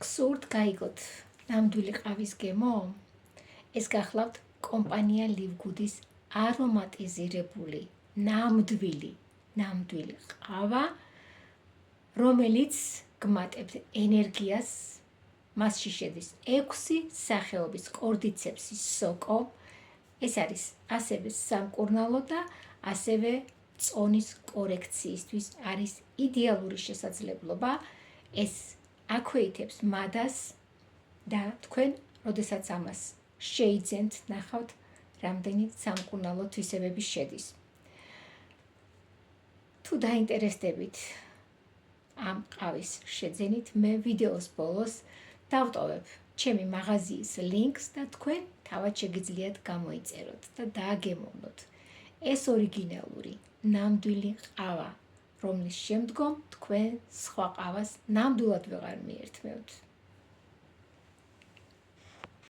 გსურთ გაიგოთ ნამდვილი ყავის გემო? ეს გახლავთ კომპანია ლივგუდის არომატიზირებული ნამდვილი ყავა, რომელიც გმატებთ ენერგიას. მასში შედის 6 სახეობის კორდიცეპსის სოკო. ეს არის ასევე სამკურნალო და ასევე წონის კორექციისთვის არის იდეალური შესაძლებლობა. ეს აქვეითებს მადას და თქვენ, როდესაც ამას შეიძენთ, ნახავთ, რამდენი სამკურნალო თვისებები შედის. თუ დაინტერესდებით ამ ყავის შეძენით, მე ვიდეოს ბოლოს დავტოვებ ჩემი მაღაზიის ლინკს და თქვენ თავად შეგიძლიათ გამოიწეროთ და დააგემოვნოთ. ეს ორიგინალური ნამდვილი ყავა, რომლის შემდგომ თქვენ სხვა ყავას ნამდვილად ვეღარ მიერთმევთ.